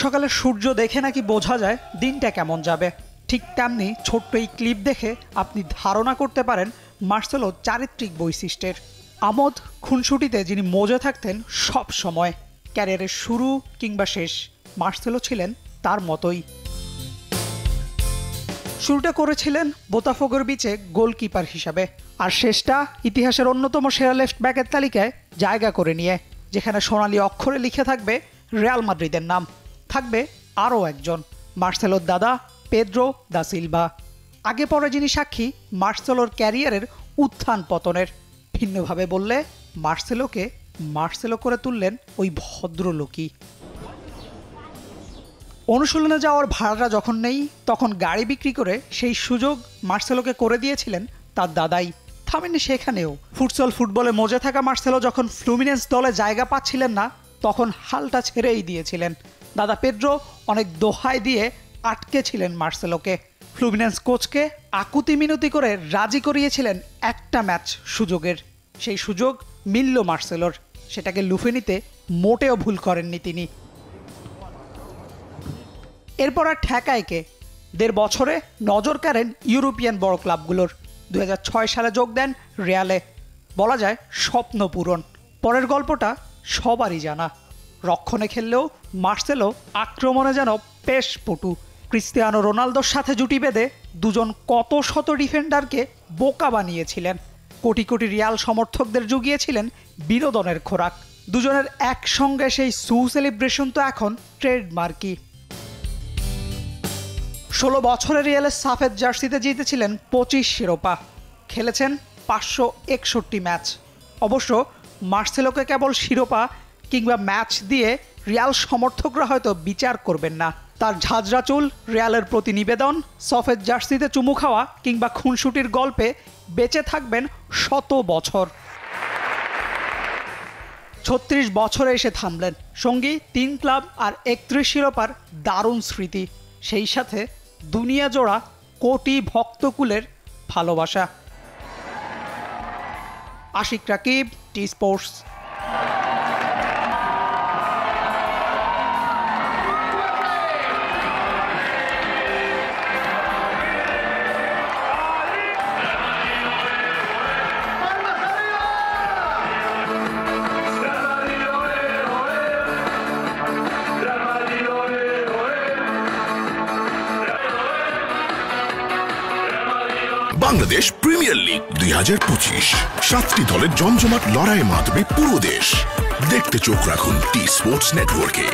সকালে সূর্য দেখে নাকি বোঝা যায় দিনটা কেমন যাবে। ঠিক তেমনি ছোট্ট এই ক্লিপ দেখে আপনি ধারণা করতে পারেন মার্সেলো চারিত্রিক বৈশিষ্ট্যের। আমোদ খুনসুটিতে যিনি মজে থাকতেন সব সময়, ক্যারিয়ারের শুরু কিংবা শেষ মার্সেলো ছিলেন তার মতোই। শুরুটা করেছিলেন বোতাফোগোর বিচে গোলকিপার হিসাবে, আর শেষটা ইতিহাসের অন্যতম সেরা লেফট ব্যাকের তালিকায় জায়গা করে নিয়ে, যেখানে সোনালী অক্ষরে লিখে থাকবে রিয়াল মাদ্রিদের নাম। থাকবে আরও একজন, মার্সেলোর দাদা পেদ্রো দা সিলভা। আগে পরে যিনি সাক্ষী মার্সেলোর ক্যারিয়ারের উত্থান পতনের। ভিন্নভাবে বললে মার্সেলোকে মার্সেলো করে তুললেন ওই ভদ্রলোকই। অনুশীলনে যাওয়ার ভাড়াটা যখন নেই, তখন গাড়ি বিক্রি করে সেই সুযোগ মার্সেলোকে করে দিয়েছিলেন তার দাদাই। থামেননি সেখানেও। ফুটবলে মজে থাকা মার্সেলো যখন ফ্লুমিনেন্স দলে জায়গা পাচ্ছিলেন না, তখন হালটা ছেড়েই দিয়েছিলেন। দাদা পেদ্রো অনেক দোহাই দিয়ে আটকে ছিলেন মার্সেলোকে। ফ্লুমিনেন্স কোচকে আকুতি মিনতি করে রাজি করিয়েছিলেন একটা ম্যাচ সুযোগের। সেই সুযোগ মিলল মার্সেলোর, সেটাকে লুফে নিতে মোটেও ভুল করেননি তিনি। এরপর আর ঠেকায় কে? 1.5 বছরে নজর কাড়েন ইউরোপিয়ান বড় ক্লাবগুলোর। 2006 সালে যোগ দেন রিয়ালে। বলা যায় স্বপ্ন পূরণ। পরের গল্পটা সবারই জানা। রক্ষণে খেললেও মার্সেলো আক্রমণে যেন পেশ পটু। ক্রিস্টিয়ানো রোনালদোর সাথে জুটি বেঁধে দুজন কত শত ডিফেন্ডারকে বোকা বানিয়েছিলেন। কোটি কোটি রিয়াল সমর্থকদের জুগিয়েছিলেন বিনোদনের খোরাক। দুজনের একসঙ্গে সেই সেলিব্রেশন তো এখন ট্রেডমার্কই। 16 বছরে রিয়ালের সাফেদ জার্সিতে জিতেছিলেন 25 শিরোপা। খেলেছেন 561 ম্যাচ। অবশ্য মার্সেলোকে কেবল শিরোপা কিংবা ম্যাচ দিয়ে রিয়াল সমর্থকরা হয়তো বিচার করবেন না। তার ঝাঁঝরা চুল, রিয়ালের প্রতি নিবেদন, সফেদ জার্সিতে চুমু খাওয়া কিংবা খুনসুটির গল্পে বেঁচে থাকবেন শত বছর। 36 বছরে এসে থামলেন। সঙ্গী 3 ক্লাব আর 31 শিরোপার দারুণ স্মৃতি, সেই সাথে দুনিয়া জোড়া কোটি ভক্তকুলের ভালোবাসা। Ashiq Rakib, T Sports. Bangladesh premier league 2025, 7টি দলের জমজমাট লড়াইয়ে মাতবে পুরো দেশ। দেখতে চোখ রাখুন টি স্পোর্টস নেটওয়ার্কে।